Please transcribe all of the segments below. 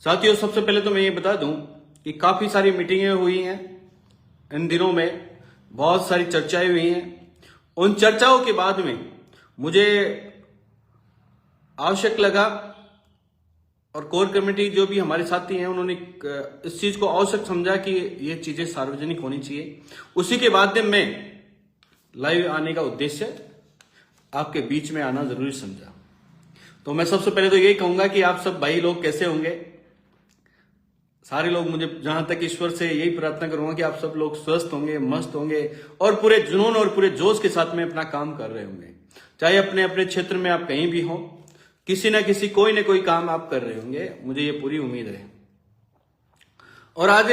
साथियों, सबसे पहले तो मैं ये बता दूं कि काफी सारी मीटिंगें हुई हैं इन दिनों में, बहुत सारी चर्चाएं हुई हैं। उन चर्चाओं के बाद में मुझे आवश्यक लगा और कोर कमेटी जो भी हमारे साथी हैं उन्होंने इस चीज को आवश्यक समझा कि ये चीजें सार्वजनिक होनी चाहिए। उसी के बाद में मैं लाइव आने का उद्देश्य आपके बीच में आना जरूरी समझा। तो मैं सबसे पहले तो यही कहूंगा कि आप सब भाई लोग कैसे होंगे। सारे लोग, मुझे जहां तक ईश्वर से यही प्रार्थना करूंगा कि आप सब लोग स्वस्थ होंगे, मस्त होंगे और पूरे जुनून और पूरे जोश के साथ में अपना काम कर रहे होंगे। चाहे अपने अपने क्षेत्र में आप कहीं भी हो, किसी ना किसी कोई ना कोई काम आप कर रहे होंगे, मुझे ये पूरी उम्मीद है। और आज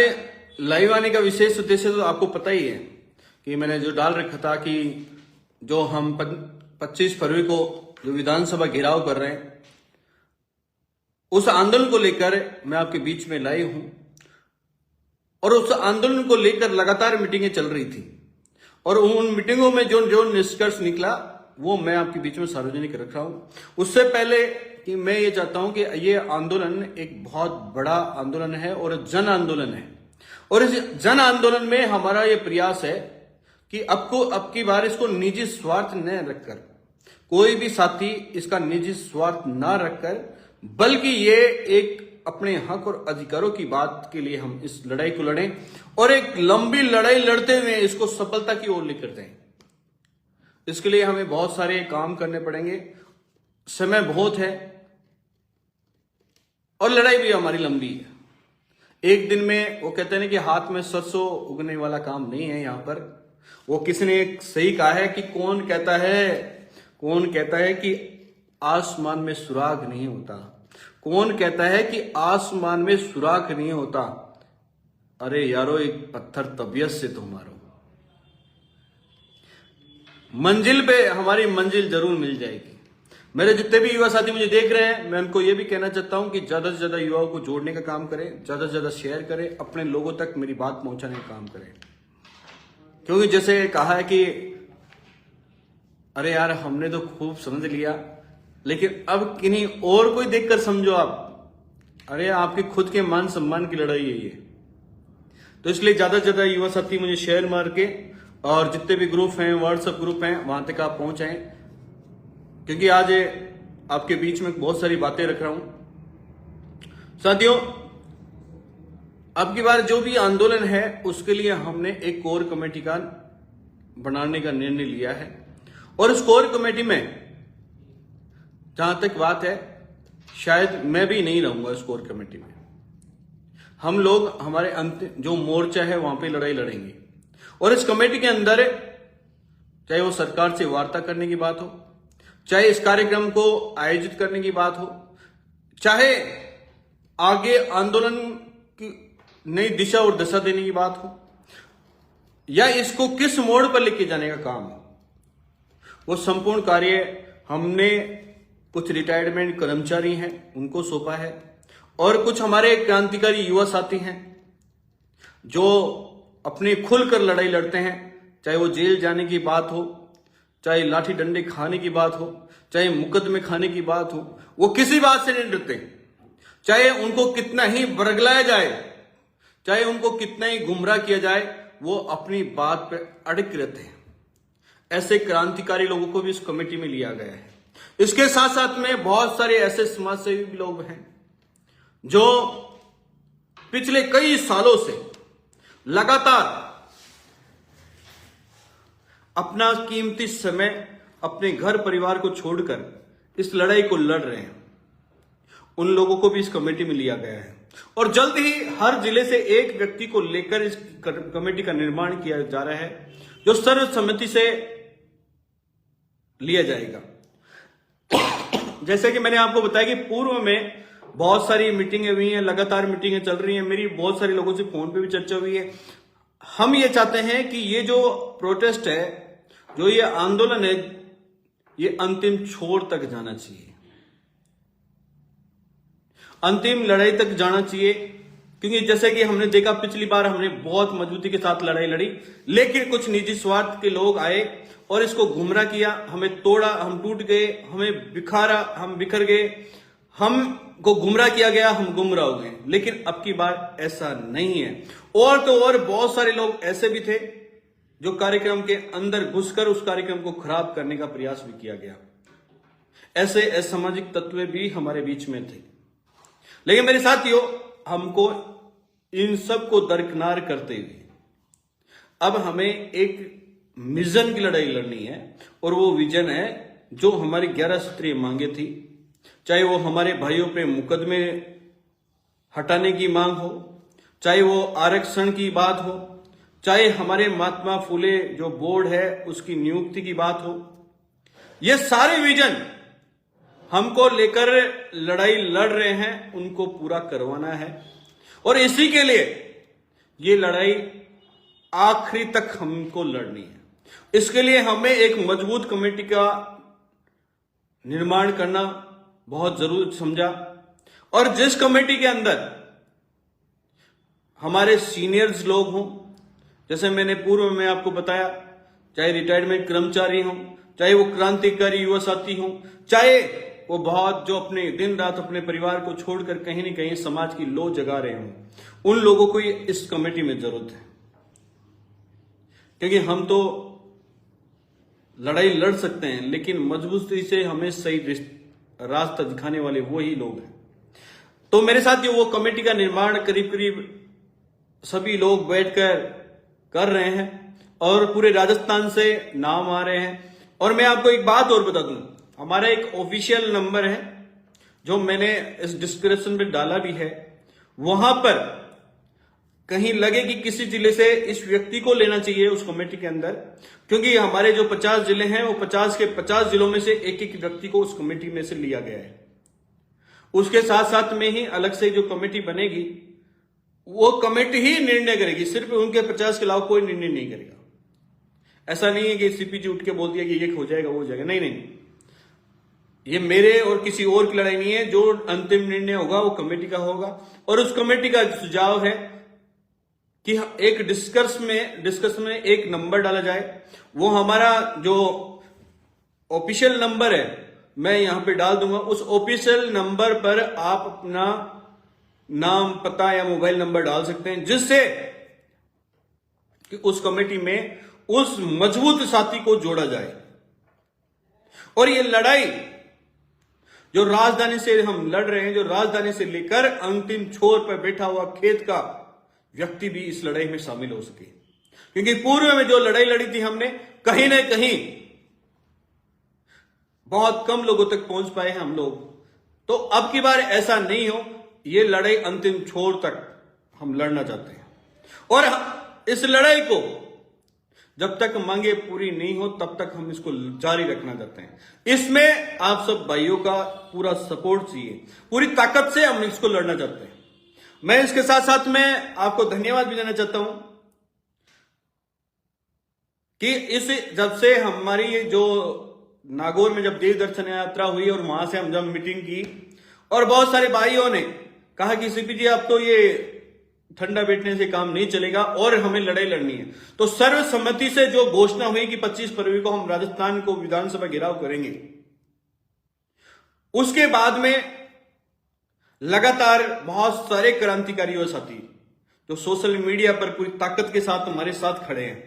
लाइव आने का विशेष उद्देश्य तो आपको पता ही है कि मैंने जो डाल रखा था कि जो हम 25 फरवरी को जो विधानसभा घेराव कर रहे हैं, उस आंदोलन को लेकर मैं आपके बीच में लाइव हूं। और उस आंदोलन को लेकर लगातार मीटिंगें चल रही थी और उन मीटिंगों में जो जो निष्कर्ष निकला वो मैं आपके बीच में सार्वजनिक रख रहा हूं। उससे पहले कि मैं ये चाहता हूं कि ये आंदोलन एक बहुत बड़ा आंदोलन है और जन आंदोलन है। और इस जन आंदोलन में हमारा ये प्रयास है कि अब की बार इसको निजी स्वार्थ न रखकर, कोई भी साथी इसका निजी स्वार्थ ना रखकर, बल्कि ये एक अपने हक और अधिकारों की बात के लिए हम इस लड़ाई को लड़ें और एक लंबी लड़ाई लड़ते हुए इसको सफलता की ओर लेकर जाएं। इसके लिए हमें बहुत सारे काम करने पड़ेंगे, समय बहुत है और लड़ाई भी हमारी लंबी है। एक दिन में, वो कहते हैं कि हाथ में सरसों उगने वाला काम नहीं है यहां पर। वो किसी ने सही कहा है कि कौन कहता है कि आसमान में सुराग नहीं होता। कौन कहता है कि आसमान में सुराग नहीं होता? अरे यारो, एक पत्थर तबीयत से तो मारो। मंजिल पे हमारी मंजिल जरूर मिल जाएगी। मेरे जितने भी युवा साथी मुझे देख रहे हैं, मैं उनको ये भी कहना चाहता हूं कि ज्यादा से ज्यादा युवाओं को जोड़ने का काम करें, ज्यादा से ज्यादा शेयर करें, अपने लोगों तक मेरी बात पहुंचाने का काम करें। क्योंकि जैसे कहा है कि अरे यार, हमने तो खूब समझ लिया, लेकिन अब किन्हीं और कोई देखकर समझो आप। अरे, आपके खुद के मान सम्मान की लड़ाई है ये। तो इसलिए ज्यादा से ज्यादा युवा साथी मुझे शेयर मार के, और जितने भी ग्रुप हैं, व्हाट्सएप ग्रुप हैं, वहां तक आप पहुंचाएं। क्योंकि आज आपके बीच में बहुत सारी बातें रख रहा हूं। साथियों, अब की बार जो भी आंदोलन है उसके लिए हमने एक कोर कमेटी का बनाने का निर्णय लिया है। और उस कोर कमेटी में जहां तक बात है, शायद मैं भी नहीं रहूंगा इस कोर कमेटी में। हम लोग हमारे अंतिम जो मोर्चा है वहां पे लड़ाई लड़ेंगे। और इस कमेटी के अंदर, चाहे वो सरकार से वार्ता करने की बात हो, चाहे इस कार्यक्रम को आयोजित करने की बात हो, चाहे आगे आंदोलन की नई दिशा और दशा देने की बात हो, या इसको किस मोड़ पर लेके जाने का काम हो, वो संपूर्ण कार्य हमने कुछ रिटायरमेंट कर्मचारी हैं उनको सौंपा है। और कुछ हमारे क्रांतिकारी युवा साथी हैं जो अपने खुलकर लड़ाई लड़ते हैं, चाहे वो जेल जाने की बात हो, चाहे लाठी डंडे खाने की बात हो, चाहे मुकदमे खाने की बात हो, वो किसी बात से नहीं डरते। चाहे उनको कितना ही बरगलाया जाए, चाहे उनको कितना ही गुमराह किया जाए, वो अपनी बात पे अड़क रहते हैं। ऐसे क्रांतिकारी लोगों को भी इस कमेटी में लिया गया है। इसके साथ साथ में बहुत सारे ऐसे समाज सेवी लोग हैं जो पिछले कई सालों से लगातार अपना कीमती समय अपने घर परिवार को छोड़कर इस लड़ाई को लड़ रहे हैं। उन लोगों को भी इस कमेटी में लिया गया है। और जल्द ही हर जिले से एक व्यक्ति को लेकर इस कमेटी का निर्माण किया जा रहा है, जो सर्वसम्मति से लिया जाएगा। जैसे कि मैंने आपको बताया कि पूर्व में बहुत सारी मीटिंगें हुई हैं, लगातार मीटिंगें चल रही हैं, मेरी बहुत सारे लोगों से फोन पे भी चर्चा हुई है। हम ये चाहते हैं कि ये जो प्रोटेस्ट है, जो ये आंदोलन है, ये अंतिम छोर तक जाना चाहिए, अंतिम लड़ाई तक जाना चाहिए। क्योंकि जैसे कि हमने देखा, पिछली बार हमने बहुत मजबूती के साथ लड़ाई लड़ी, लेकिन कुछ निजी स्वार्थ के लोग आए और इसको गुमराह किया, हमें तोड़ा, हम टूट गए, हमें बिखारा, हम बिखर गए, हम को गुमराह किया गया, हम गुमराह हो गए। लेकिन अब की बार ऐसा नहीं है। और तो और बहुत सारे लोग ऐसे भी थे जो कार्यक्रम के अंदर घुसकर उस कार्यक्रम को खराब करने का प्रयास भी किया गया। ऐसे असामाजिक तत्व भी हमारे बीच में थे। लेकिन मेरे साथियों, हमको इन सब को दरकिनार करते हुए अब हमें एक विजन की लड़ाई लड़नी है। और वो विजन है जो हमारी 11 सूत्रीय मांगे थी, चाहे वो हमारे भाइयों पे मुकदमे हटाने की मांग हो, चाहे वो आरक्षण की बात हो, चाहे हमारे महात्मा फुले जो बोर्ड है उसकी नियुक्ति की बात हो। ये सारे विजन हमको लेकर लड़ाई लड़ रहे हैं, उनको पूरा करवाना है। और इसी के लिए ये लड़ाई आखिरी तक हमको लड़नी है। इसके लिए हमें एक मजबूत कमेटी का निर्माण करना बहुत जरूरी समझा। और जिस कमेटी के अंदर हमारे सीनियर्स लोग हों, जैसे मैंने पूर्व में आपको बताया, चाहे रिटायरमेंट कर्मचारी हों, चाहे वो क्रांतिकारी युवा साथी हों, चाहे वो बहुत जो अपने दिन रात अपने परिवार को छोड़कर कहीं न कहीं समाज की लो जगा रहे हों, उन लोगों को इस कमेटी में जरूरत है। क्योंकि हम तो लड़ाई लड़ सकते हैं, लेकिन मजबूती से हमें सही रास्ता दिखाने वाले वो ही लोग हैं। तो मेरे साथ ये वो कमेटी का निर्माण करीब करीब सभी लोग बैठकर कर रहे हैं और पूरे राजस्थान से नाम आ रहे हैं। और मैं आपको एक बात और बता दूं, हमारा एक ऑफिशियल नंबर है जो मैंने इस डिस्क्रिप्शन में डाला भी है। वहां पर कहीं लगे कि किसी जिले से इस व्यक्ति को लेना चाहिए उस कमेटी के अंदर, क्योंकि हमारे जो 50 जिले हैं वो 50 के 50 जिलों में से एक एक व्यक्ति को उस कमेटी में से लिया गया है। उसके साथ साथ में ही अलग से जो कमेटी बनेगी वो कमेटी ही निर्णय करेगी, सिर्फ उनके 50 के अलावा कोई निर्णय नहीं करेगा। ऐसा नहीं है कि सीपीजी उठ के बोल दिया कि ये हो जाएगा वो हो जाएगा, नहीं नहीं, ये मेरे और किसी और की लड़ाई नहीं है। जो अंतिम निर्णय होगा वो कमेटी का होगा। और उस कमेटी का सुझाव है कि एक डिस्कस में एक नंबर डाला जाए। वो हमारा जो ऑफिशियल नंबर है मैं यहां पे डाल दूंगा। उस ऑफिशियल नंबर पर आप अपना नाम, पता या मोबाइल नंबर डाल सकते हैं, जिससे कि उस कमेटी में उस मजबूत साथी को जोड़ा जाए। और ये लड़ाई जो राजधानी से हम लड़ रहे हैं, जो राजधानी से लेकर अंतिम छोर पर बैठा हुआ खेत का व्यक्ति भी इस लड़ाई में शामिल हो सके। क्योंकि पूर्व में जो लड़ाई लड़ी थी हमने, कहीं ना कहीं बहुत कम लोगों तक पहुंच पाए हैं हम लोग। तो अब की बार ऐसा नहीं हो, ये लड़ाई अंतिम छोर तक हम लड़ना चाहते हैं। और इस लड़ाई को जब तक मांगे पूरी नहीं हो तब तक हम इसको जारी रखना चाहते हैं। इसमें आप सब भाइयों का पूरा सपोर्ट चाहिए, पूरी ताकत से हम इसको लड़ना चाहते हैं। मैं इसके साथ साथ में आपको धन्यवाद भी देना चाहता हूं कि इस जब से हमारी जो नागौर में जब देव दर्शन यात्रा हुई और वहां से हम जब मीटिंग की और बहुत सारे भाइयों ने कहा कि सीपीजी अब तो ये ठंडा बैठने से काम नहीं चलेगा और हमें लड़ाई लड़नी है, तो सर्वसम्मति से जो घोषणा हुई कि 25 फरवरी को हम राजस्थान को विधानसभा घेराव करेंगे, उसके बाद में लगातार बहुत सारे क्रांतिकारी व साथी जो सोशल मीडिया पर पूरी ताकत के साथ हमारे साथ खड़े हैं,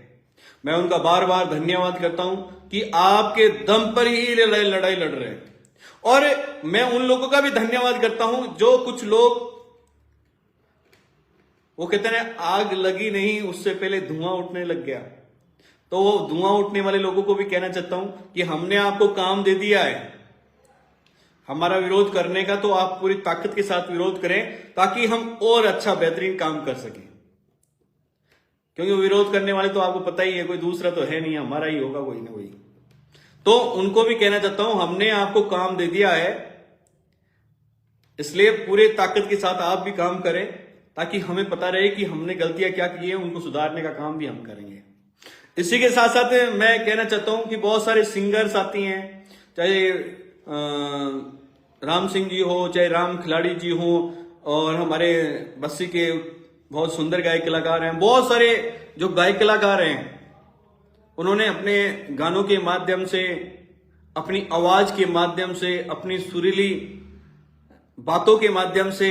मैं उनका बार बार धन्यवाद करता हूं कि आपके दम पर ही लड़ाई लड़ रहे हैं। और मैं उन लोगों का भी धन्यवाद करता हूं जो कुछ लोग वो कहते हैं आग लगी नहीं उससे पहले धुआं उठने लग गया, तो वो धुआं उठने वाले लोगों को भी कहना चाहता हूं कि हमने आपको काम दे दिया है हमारा विरोध करने का, तो आप पूरी ताकत के साथ विरोध करें ताकि हम और अच्छा बेहतरीन काम कर सकें। क्योंकि विरोध करने वाले तो आपको पता ही है, कोई दूसरा तो है नहीं, हमारा ही होगा कोई ना कोई। तो उनको भी कहना चाहता हूं हमने आपको काम दे दिया है, इसलिए पूरे ताकत के साथ आप भी काम करें ताकि हमें पता रहे कि हमने गलतियां क्या की है, उनको सुधारने का काम भी हम करेंगे। इसी के साथ साथ मैं कहना चाहता हूं कि बहुत सारे सिंगर्स आती हैं, चाहे राम सिंह जी हो, चाहे राम खिलाड़ी जी हो, और हमारे बस्सी के बहुत सुंदर गायक कलाकार हैं, बहुत सारे जो गायक कलाकार हैं उन्होंने अपने गानों के माध्यम से, अपनी आवाज के माध्यम से, अपनी सुरीली बातों के माध्यम से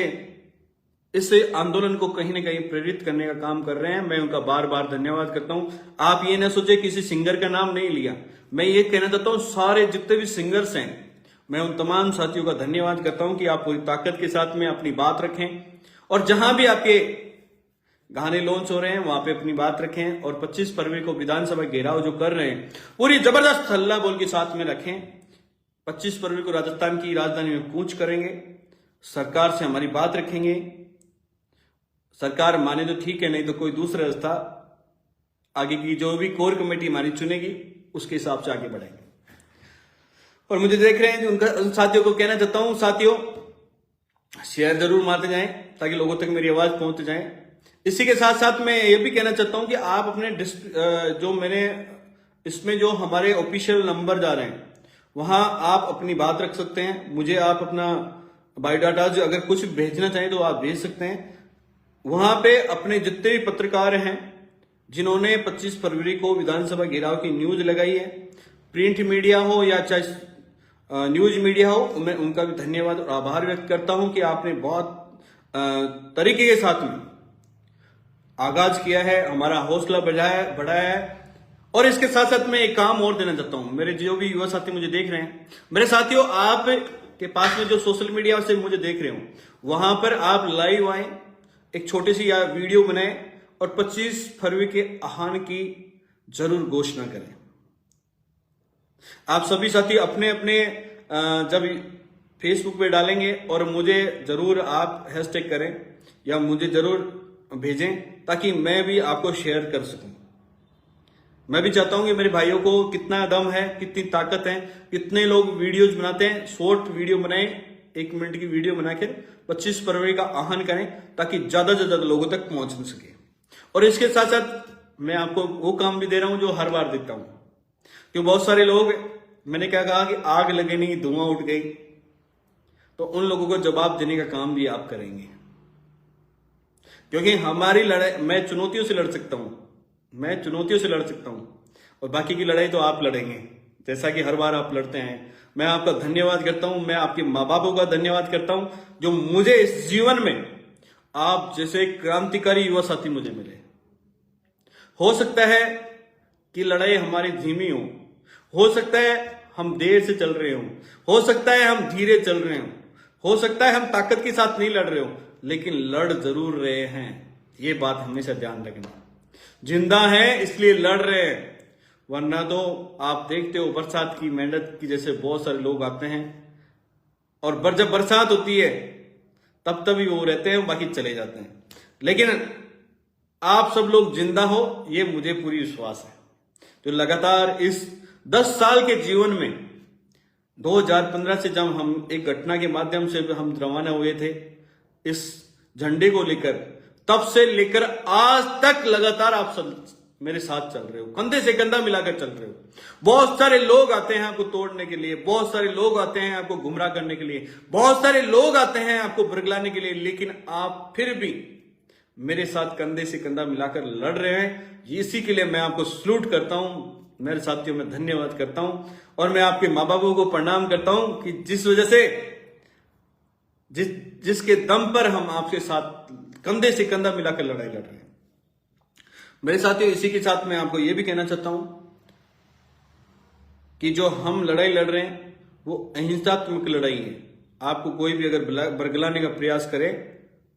इस आंदोलन को कहीं ना कहीं प्रेरित करने का काम कर रहे हैं। मैं उनका बार बार धन्यवाद करता हूं। आप ये ना सोचे किसी सिंगर का नाम नहीं लिया, मैं ये कहना चाहता हूं सारे जितने भी सिंगर्स हैं, मैं उन तमाम साथियों का धन्यवाद करता हूं कि आप पूरी ताकत के साथ में अपनी बात रखें और जहां भी आपके गाने लॉन्च हो रहे हैं वहां पे अपनी बात रखें और 25 फरवरी को विधानसभा घेराव जो कर रहे हैं पूरी जबरदस्त हल्ला बोल के साथ में रखें। 25 फरवरी को राजस्थान की राजधानी में कूच करेंगे, सरकार से हमारी बात रखेंगे, सरकार माने तो ठीक है, नहीं तो कोई दूसरा रास्ता आगे की जो भी कोर कमेटी हमारी चुनेगी उसके हिसाब से आगे बढ़ेंगे। और मुझे देख रहे हैं उन साथियों को कहना चाहता हूं, साथियों शेयर जरूर मारते जाएं ताकि लोगों तक मेरी आवाज पहुंच जाए। इसी के साथ साथ मैं ये भी कहना चाहता हूं कि आप अपने जो मैंने इसमें जो हमारे ऑफिशियल नंबर जा रहे हैं वहां आप अपनी बात रख सकते हैं। मुझे आप अपना बायोडाटा जो अगर कुछ भेजना चाहें तो आप भेज सकते हैं। वहां पे अपने जितने भी पत्रकार हैं जिन्होंने 25 फरवरी को विधानसभा घेराव की न्यूज लगाई है, प्रिंट मीडिया हो या चाहे न्यूज मीडिया हो, मैं उनका भी धन्यवाद और आभार व्यक्त करता हूं कि आपने बहुत तरीके के साथ में आगाज किया है, हमारा हौसला बढ़ाया है। और इसके साथ साथ मैं एक काम और देना चाहता हूं, मेरे जो भी युवा साथी मुझे देख रहे हैं, मेरे साथियों आप के पास में जो सोशल मीडिया से मुझे देख रहे हो वहां पर आप लाइव आए, एक छोटी सी या वीडियो बनाएं और 25 फरवरी के आह्वान की जरूर घोषणा करें। आप सभी साथी अपने अपने जब फेसबुक पे डालेंगे और मुझे जरूर आप हैशटैग करें या मुझे जरूर भेजें ताकि मैं भी आपको शेयर कर सकूं। मैं भी चाहता हूं कि मेरे भाइयों को कितना दम है, कितनी ताकत है, कितने लोग वीडियोज बनाते हैं, शॉर्ट वीडियो बनाएं, 1 मिनट की वीडियो बनाकर 25 फरवरी का आह्वान करें ताकि ज्यादा से ज्यादा लोगों तक पहुंच सके। और इसके साथ साथ मैं आपको वो काम भी दे रहा हूं जो हर बार देता हूं, क्योंकि बहुत सारे लोग, मैंने क्या कहा कि आग लगे नहीं धुआं उठ गई, तो उन लोगों को जवाब देने का काम भी आप करेंगे। क्योंकि हमारी लड़ाई, मैं चुनौतियों से लड़ सकता हूं, मैं चुनौतियों से लड़ सकता हूं और बाकी की लड़ाई तो आप लड़ेंगे जैसा कि हर बार आप लड़ते हैं। मैं आपका धन्यवाद करता हूं, मैं आपके माँ बापों का धन्यवाद करता हूं जो मुझे इस जीवन में आप जैसे क्रांतिकारी युवा साथी मुझे मिले। हो सकता है कि लड़ाई हमारी धीमी हो सकता है हम देर से चल रहे हो सकता है हम धीरे चल रहे हो सकता है हम ताकत के साथ नहीं लड़ रहे हो, लेकिन लड़ जरूर रहे हैं। ये बात हमेशा ध्यान रखना, जिंदा है इसलिए लड़ रहे हैं, वरना तो आप देखते हो बरसात की मेहनत की जैसे बहुत सारे लोग आते हैं और जब बरसात होती है तब तभी वो रहते हैं, बाकी चले जाते हैं। लेकिन आप सब लोग जिंदा हो ये मुझे पूरी विश्वास है। जो लगातार इस 10 साल के जीवन में 2015 से जब हम एक घटना के माध्यम से हम रवाना हुए थे इस झंडे को लेकर, तब से लेकर आज तक लगातार आप सब मेरे साथ चल रहे हो, कंधे से कंधा मिलाकर चल रहे हो। बहुत सारे लोग आते हैं आपको तोड़ने के लिए, बहुत सारे लोग आते हैं आपको गुमराह करने के लिए, बहुत सारे लोग आते हैं आपको बरगलाने के लिए, लेकिन आप फिर भी मेरे साथ कंधे से कंधा मिलाकर लड़ रहे हैं। इसी के लिए मैं आपको सल्यूट करता हूं, मेरे साथियों में धन्यवाद करता हूं और मैं आपके माँ बापों को प्रणाम करता हूं कि जिस वजह से जिसके दम पर हम आपके साथ कंधे से कंधा मिलाकर लड़ाई लड़ रहे हैं। मेरे साथियों इसी के साथ मैं आपको यह भी कहना चाहता हूं कि जो हम लड़ाई लड़ रहे हैं वो अहिंसात्मक लड़ाई है। आपको कोई भी अगर बरगलाने का प्रयास करे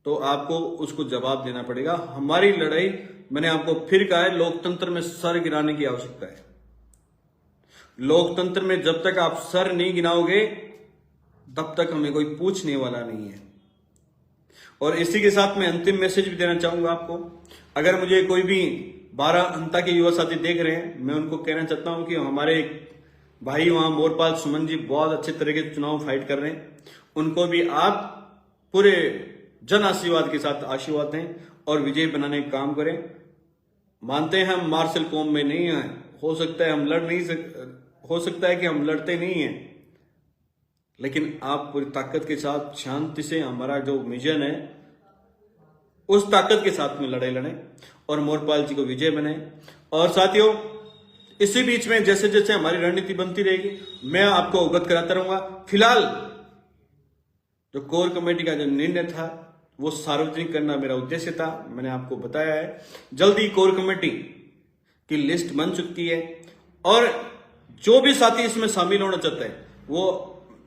तो आपको उसको जवाब देना पड़ेगा। हमारी लड़ाई, मैंने आपको फिर कहा है, लोकतंत्र में सर गिराने की आवश्यकता है। लोकतंत्र में जब तक आप सर नहीं गिराओगे तब तक हमें कोई पूछने वाला नहीं है। और इसी के साथ मैं अंतिम मैसेज भी देना चाहूंगा आपको। अगर मुझे कोई भी 12 अंता के युवा साथी देख रहे हैं, मैं उनको कहना चाहता हूं कि हमारे भाई वहां मोरपाल सुमन जी बहुत अच्छे तरीके से चुनाव फाइट कर रहे हैं, उनको भी आप पूरे जन आशीर्वाद के साथ आशीर्वाद दें और विजय बनाने का काम करें। मानते हैं हम मार्शल कौम में नहीं है, हो सकता है हम लड़ नहीं हो सकता है कि हम लड़ते नहीं हैं, लेकिन आप पूरी ताकत के साथ शांति से हमारा जो मिशन है उस ताकत के साथ में लड़ाई लड़ें और मोरपाल जी को विजय बने। और साथियों इसी बीच में जैसे जैसे हमारी रणनीति बनती रहेगी मैं आपको अवगत कराता रहूंगा। फिलहाल जो कोर कमेटी का जो निर्णय था वो सार्वजनिक करना मेरा उद्देश्य था। मैंने आपको बताया है, जल्दी कोर कमेटी की लिस्ट बन चुकी है और जो भी साथी इसमें शामिल होना चाहते हैं वो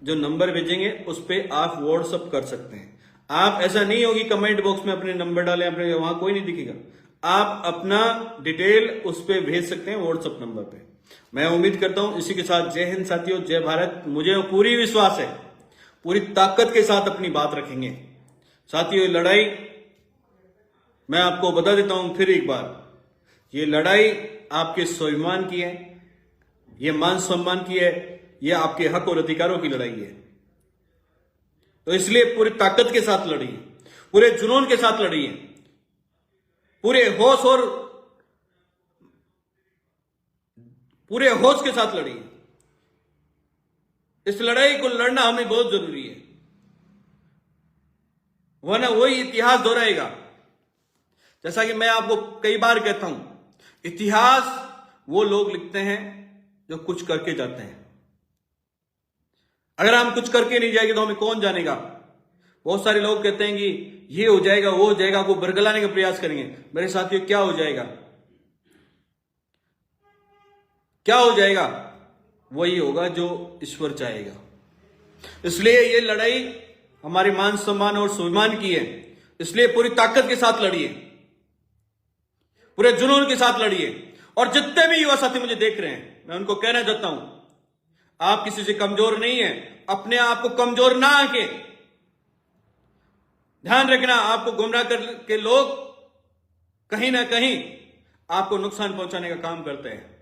जो नंबर भेजेंगे उस पर आप व्हाट्सअप कर सकते हैं। आप ऐसा नहीं होगी कमेंट बॉक्स में अपने नंबर डालें, अपने वहां कोई नहीं दिखेगा, आप अपना डिटेल उस पर भेज सकते हैं व्हाट्सएप नंबर पे। मैं उम्मीद करता हूं इसी के साथ जय हिंद साथियों, जय भारत। मुझे पूरी विश्वास है, पूरी ताकत के साथ अपनी बात रखेंगे साथियों। ये लड़ाई मैं आपको बता देता हूं फिर एक बार, ये लड़ाई आपके स्वाभिमान की है, ये मान सम्मान की है, ये आपके हक और अधिकारों की लड़ाई है। तो इसलिए पूरी ताकत के साथ लड़िए, पूरे जुनून के साथ लड़िए, पूरे होश के साथ लड़िए। इस लड़ाई को लड़ना हमें बहुत जरूरी है, वरना वही इतिहास दोहराएगा। जैसा कि मैं आपको कई बार कहता हूं, इतिहास वो लोग लिखते हैं जो कुछ करके जाते हैं। अगर हम कुछ करके नहीं जाएंगे तो हमें कौन जानेगा। बहुत सारे लोग कहते हैं कि ये हो जाएगा वो हो जाएगा, को बरगलाने का प्रयास करेंगे। मेरे साथियों क्या हो जाएगा, क्या हो जाएगा? वही होगा जो ईश्वर चाहेगा। इसलिए ये लड़ाई हमारे मान सम्मान और स्वाभिमान की है, इसलिए पूरी ताकत के साथ लड़िए, पूरे जुनून के साथ लड़िए। और जितने भी युवा साथी मुझे देख रहे हैं, मैं उनको कहना चाहता हूं, आप किसी से कमजोर नहीं है, अपने आप को कमजोर ना आके। ध्यान रखना, आपको गुमराह करके लोग कहीं ना कहीं आपको नुकसान पहुंचाने का काम करते हैं,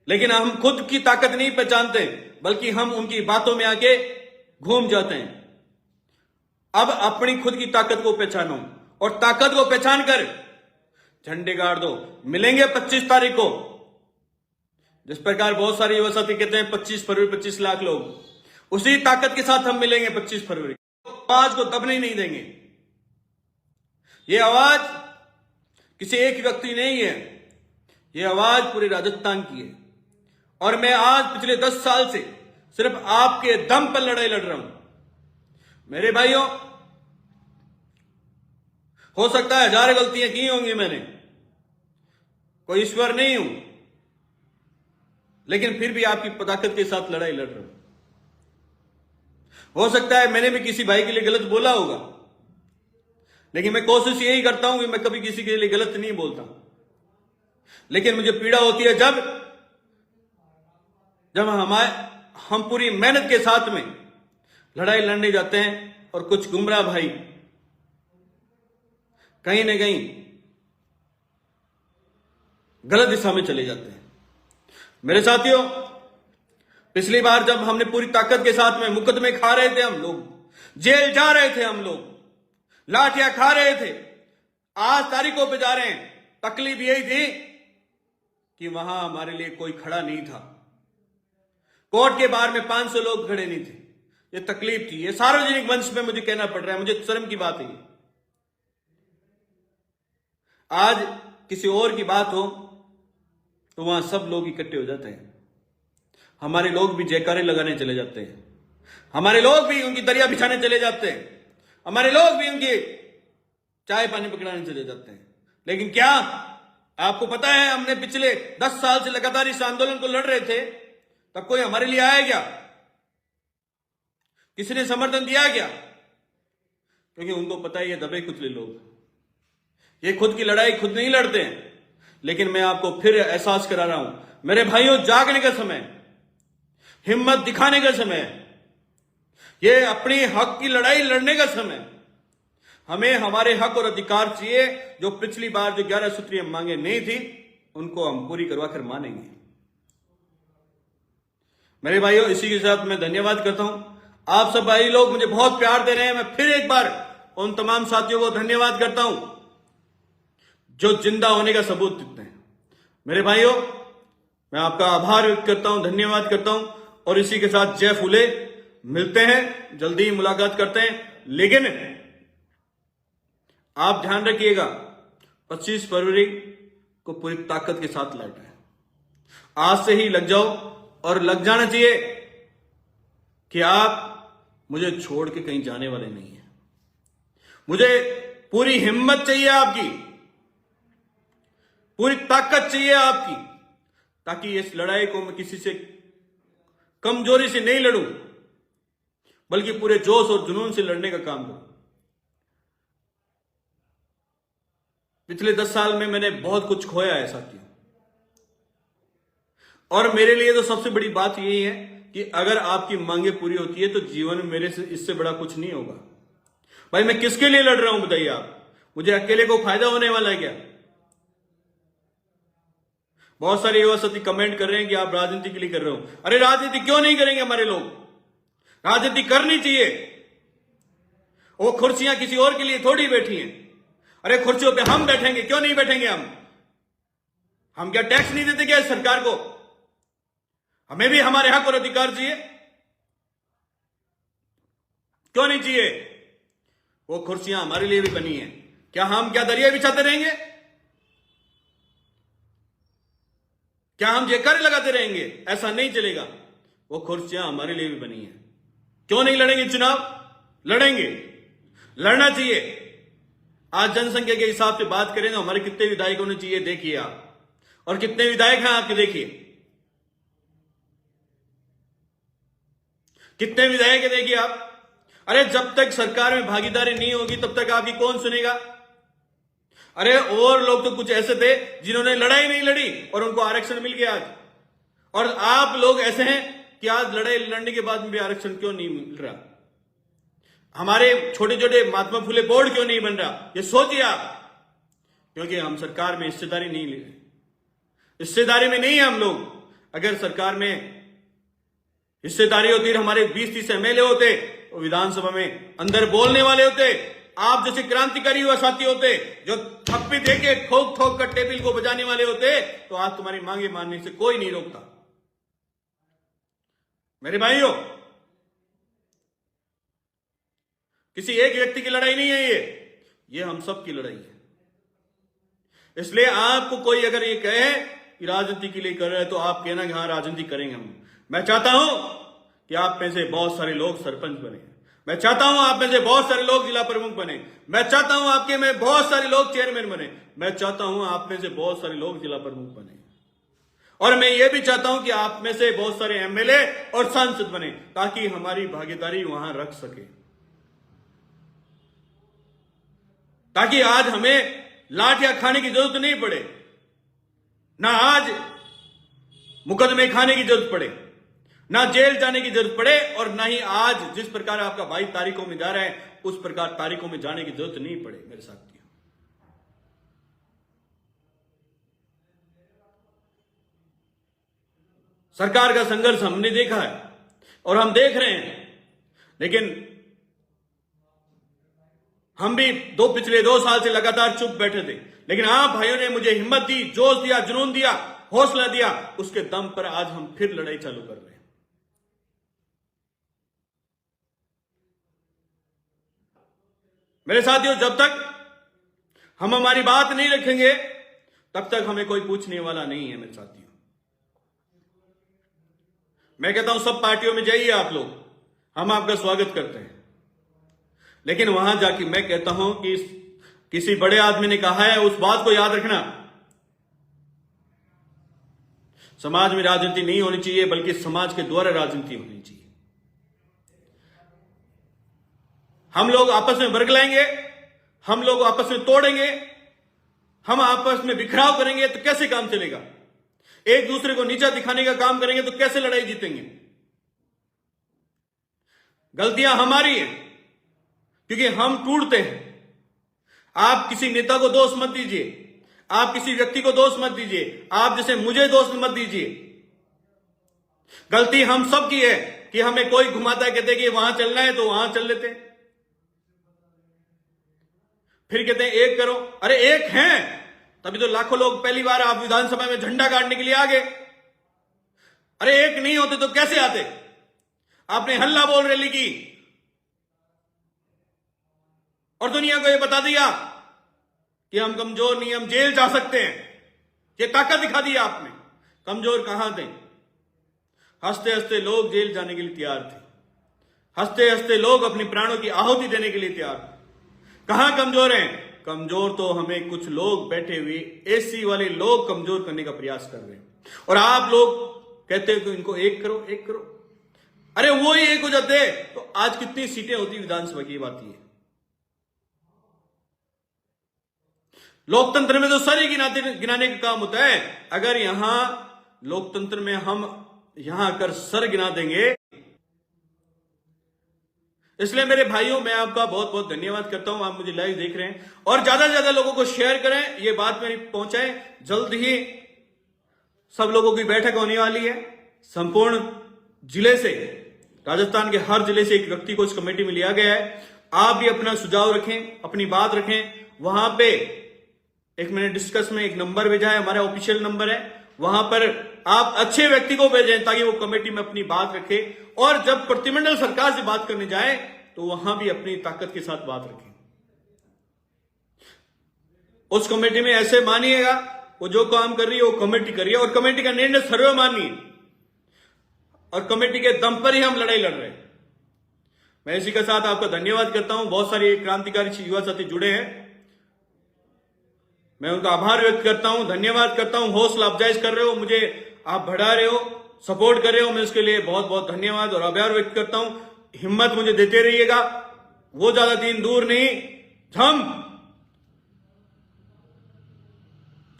लेकिन हम खुद की ताकत नहीं पहचानते, बल्कि हम उनकी बातों में आके घूम जाते हैं। अब अपनी खुद की ताकत को पहचानो और ताकत को पहचान कर झंडे गाड़ दो। मिलेंगे 25 तारीख को। जिस प्रकार बहुत सारे युवा साथी कहते हैं 25 फरवरी 25 लाख लोग, उसी ताकत के साथ हम मिलेंगे 25 फरवरी। आवाज को दबने नहीं देंगे। यह आवाज किसी एक व्यक्ति नहीं है, यह आवाज पूरे राजस्थान की है। और मैं आज पिछले 10 साल से सिर्फ आपके दम पर लड़ाई लड़ रहा हूं। मेरे भाइयों, हो सकता है 1000 गलतियां की होंगी मैंने, कोई ईश्वर नहीं हूं, लेकिन फिर भी आपकी ताकत के साथ लड़ाई लड़ रहा हूं। हो सकता है मैंने भी किसी भाई के लिए गलत बोला होगा, लेकिन मैं कोशिश यही करता हूं कि मैं कभी किसी के लिए गलत नहीं बोलता। लेकिन मुझे पीड़ा होती है जब हम पूरी मेहनत के साथ में लड़ाई लड़ने जाते हैं और कुछ गुमराह भाई कहीं ना कहीं गलत दिशा में चले जाते हैं। मेरे साथियों, पिछली बार जब हमने पूरी ताकत के साथ में मुकदमे खा रहे थे, हम लोग जेल जा रहे थे, हम लोग लाठियां खा रहे थे, आज तारीखों पे जा रहे हैं। तकलीफ यही थी कि वहां हमारे लिए कोई खड़ा नहीं था। कोर्ट के बाहर में 500 लोग खड़े नहीं थे। ये तकलीफ थी। ये सार्वजनिक मंच पे मुझे कहना पड़ रहा है, मुझे शर्म की बात है। आज किसी और की बात हो तो वहां सब लोग इकट्ठे हो जाते हैं। हमारे लोग भी जयकारे लगाने चले जाते हैं, हमारे लोग भी उनकी दरिया बिछाने चले जाते हैं, हमारे लोग भी उनकी चाय पानी पकड़ाने चले जाते हैं। लेकिन क्या आपको पता है, हमने पिछले 10 साल से लगातार इस आंदोलन को लड़ रहे थे, तब कोई हमारे लिए आया क्या? किसी ने समर्थन दिया क्या? क्योंकि उनको पता है ये दबे कुचले लोग, ये खुद की लड़ाई खुद नहीं लड़ते हैं। लेकिन मैं आपको फिर एहसास करा रहा हूं, मेरे भाइयों, जागने का समय, हिम्मत दिखाने का समय, ये अपनी हक की लड़ाई लड़ने का समय। हमें हमारे हक और अधिकार चाहिए। जो पिछली बार जो 11 सूत्रीय मांगे नहीं थी, उनको हम पूरी करवा कर मानेंगे। मेरे भाइयों, इसी के साथ मैं धन्यवाद करता हूं। आप सब भाई लोग मुझे बहुत प्यार दे रहे हैं। मैं फिर एक बार उन तमाम साथियों को धन्यवाद करता हूं जो जिंदा होने का सबूत देते हैं। मेरे भाइयों, मैं आपका आभार व्यक्त करता हूं, धन्यवाद करता हूं। और इसी के साथ जय फूले। मिलते हैं, जल्दी ही मुलाकात करते हैं। लेकिन आप ध्यान रखिएगा, 25 फरवरी को पूरी ताकत के साथ लड़ना है। आज से ही लग जाओ, और लग जाना चाहिए कि आप मुझे छोड़ के कहीं जाने वाले नहीं हैं। मुझे पूरी हिम्मत चाहिए आपकी, पूरी ताकत चाहिए आपकी, ताकि इस लड़ाई को मैं किसी से कमजोरी से नहीं लड़ूं, बल्कि पूरे जोश और जुनून से लड़ने का काम करूं। पिछले 10 साल में मैंने बहुत कुछ खोया है साथियों, और मेरे लिए तो सबसे बड़ी बात यही है कि अगर आपकी मांगे पूरी होती है तो जीवन में मेरे से इससे बड़ा कुछ नहीं होगा। भाई मैं किसके लिए लड़ रहा हूं बताइए आप? मुझे अकेले को फायदा होने वाला है क्या? बहुत सारे युवा साथी कमेंट कर रहे हैं कि आप राजनीति के लिए कर रहे हो। अरे राजनीति क्यों नहीं करेंगे हमारे लोग? राजनीति करनी चाहिए। वो कुर्सियां किसी और के लिए थोड़ी बैठी हैं। अरे कुर्सियों पे हम बैठेंगे, क्यों नहीं बैठेंगे हम क्या टैक्स नहीं देते क्या इस सरकार को? हमें भी हमारे हक और अधिकार चाहिए, क्यों नहीं चाहिए? वो कुर्सियां हमारे लिए भी बनी हैं। क्या हम दरिया बिछाते रहेंगे? क्या हम जयकारे लगाते रहेंगे? ऐसा नहीं चलेगा। वो कुर्सियां हमारे लिए भी बनी हैं। क्यों नहीं लड़ेंगे चुनाव? लड़ेंगे, लड़ना चाहिए। आज जनसंख्या के हिसाब से बात करें तो हमारे कितने विधायक होने चाहिए देखिए आप, और कितने विधायक हैं आपके देखिए, कितने विधायक है देखिए आप। अरे जब तक सरकार में भागीदारी नहीं होगी तब तक आपकी कौन सुनेगा? अरे और लोग तो कुछ ऐसे थे जिन्होंने लड़ाई नहीं लड़ी और उनको आरक्षण मिल गया आज, और आप लोग ऐसे हैं कि आज लड़ाई लड़ने के बाद में भी आरक्षण क्यों नहीं मिल रहा? हमारे छोटे छोटे महात्मा फुले बोर्ड क्यों नहीं बन रहा? ये सोचिए आप। क्योंकि हम सरकार में हिस्सेदारी नहीं ले रहे, हिस्सेदारी में नहीं है हम लोग। अगर सरकार में हिस्सेदारी होती, हमारे 20-30 एमएलए होते, वो विधानसभा में अंदर बोलने वाले होते, आप जैसे क्रांतिकारी युवा साथी होते जो थप्पी देके ठोक ठोक कर टेबल को बजाने वाले होते, तो आज तुम्हारी मांगे मानने से कोई नहीं रोकता। मेरे भाइयों, किसी एक व्यक्ति की लड़ाई नहीं है ये हम सब की लड़ाई है। इसलिए आपको कोई अगर ये कहे कि राजनीति के लिए कर रहे हैं तो आप कहना कि हाँ राजनीति करेंगे हम। मैं चाहता हूं कि आप में से बहुत सारे लोग सरपंच बने, मैं चाहता हूं आप में से बहुत सारे लोग जिला प्रमुख बने, मैं चाहता हूं आपके में बहुत सारे लोग चेयरमैन बने, मैं चाहता हूं आप में से बहुत सारे लोग जिला प्रमुख बने, और मैं ये भी चाहता हूं कि आप में से बहुत सारे एमएलए और सांसद बने, ताकि हमारी भागीदारी वहां रख सके, ताकि आज हमें लाठियां खाने की जरूरत नहीं पड़े, ना आज मुकदमे खाने की जरूरत पड़े, ना जेल जाने की जरूरत पड़े, और ना ही आज जिस प्रकार आपका भाई तारीखों में जा रहा है उस प्रकार तारीखों में जाने की जरूरत नहीं पड़े। मेरे साथियों, सरकार का संघर्ष हमने देखा है और हम देख रहे हैं, लेकिन हम भी पिछले 2 साल से लगातार चुप बैठे थे, लेकिन आप भाइयों ने मुझे हिम्मत दी, जोश दिया, जुनून दिया, हौसला दिया, उसके दम पर आज हम फिर लड़ाई चालू कर रहे हैं। मेरे साथियों, जब तक हम हमारी बात नहीं रखेंगे तब तक हमें कोई पूछने वाला नहीं है। मेरे साथियों, मैं कहता हूं सब पार्टियों में जाइए आप लोग, हम आपका स्वागत करते हैं, लेकिन वहां जाके मैं कहता हूं कि किसी बड़े आदमी ने कहा है, उस बात को याद रखना, समाज में राजनीति नहीं होनी चाहिए बल्कि समाज के द्वारा राजनीति होनी चाहिए। हम लोग आपस में बरगलाएंगे, हम लोग आपस में तोड़ेंगे, हम आपस में बिखराव करेंगे तो कैसे काम चलेगा? एक दूसरे को नीचा दिखाने का काम करेंगे तो कैसे लड़ाई जीतेंगे? गलतियां हमारी हैं क्योंकि हम टूटते हैं। आप किसी नेता को दोष मत दीजिए, आप किसी व्यक्ति को दोष मत दीजिए, आप जैसे मुझे दोष मत दीजिए। गलती हम सब की है कि हमें कोई घुमाता कहते कि वहां चलना है तो वहां चल लेते हैं, फिर कहते हैं एक करो। अरे एक हैं तभी तो लाखों लोग पहली बार आप विधानसभा में झंडा गाड़ने के लिए आ गए। अरे एक नहीं होते तो कैसे आते? आपने हल्ला बोल रैली की और दुनिया को यह बता दिया कि हम कमजोर नहीं, हम जेल जा सकते हैं। ये ताकत दिखा दी आपने। कमजोर कहां थे? हंसते हंसते लोग जेल जाने के लिए तैयार थे। हंसते हंसते लोग अपनी प्राणों की आहुति देने के लिए तैयार। कहां कमजोर हैं? कमजोर तो हमें कुछ लोग बैठे हुए एसी वाले लोग कमजोर करने का प्रयास कर रहे हैं। और आप लोग कहते हो कि इनको एक करो, एक करो। अरे वो ही एक हो जाते तो आज कितनी सीटें होती विधानसभा की बात है। लोकतंत्र में तो सर ही गिनाने का काम होता है। अगर यहां लोकतंत्र में हम यहां आकर सर गिना देंगे, इसलिए मेरे भाइयों मैं आपका बहुत बहुत धन्यवाद करता हूं। आप मुझे लाइव देख रहे हैं और ज्यादा से ज्यादा लोगों को शेयर करें, ये बात मेरी पहुंचाएं। जल्द ही सब लोगों की बैठक होने वाली है। संपूर्ण जिले से, राजस्थान के हर जिले से एक व्यक्ति को इस कमेटी में लिया गया है। आप भी अपना सुझाव रखें, अपनी बात रखें। वहां पे एक मैंने डिस्कस में एक नंबर भेजा है, हमारा ऑफिशियल नंबर है, वहां पर आप अच्छे व्यक्ति को भेजें ताकि वो कमेटी में अपनी बात रखे। और जब प्रतिमंडल सरकार से बात करने जाए तो वहां भी अपनी ताकत के साथ बात रखें। उस कमेटी में ऐसे मानिएगा वो जो काम कर रही है वो कमेटी कर रही है और कमेटी का निर्णय सर्वमान्य है और कमेटी के दम पर ही हम लड़ाई लड़ रहे हैं। मैं इसी के साथ आपका धन्यवाद करता हूं। बहुत सारे क्रांतिकारी युवा साथी जुड़े हैं, मैं उनका आभार व्यक्त करता हूं, धन्यवाद करता हूं। हौसला अफजाइश कर रहे हो, मुझे आप बढ़ा रहे हो, सपोर्ट कर रहे हो, मैं उसके लिए बहुत बहुत धन्यवाद और आभार व्यक्त करता हूं। हिम्मत मुझे देते रहिएगा, वो ज्यादा दिन दूर नहीं, हम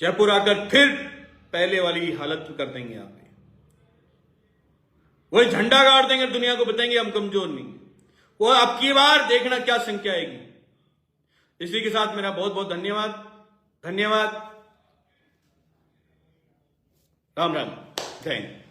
जयपुर आकर फिर पहले वाली हालत कर देंगे। आप वही झंडा गाड़ देंगे, दुनिया को बताएंगे हम कमजोर नहीं। वो अब की बार देखना क्या संख्या आएगी। इसी के साथ मेरा बहुत बहुत धन्यवाद। धन्यवाद। राम राम, जय हिंद।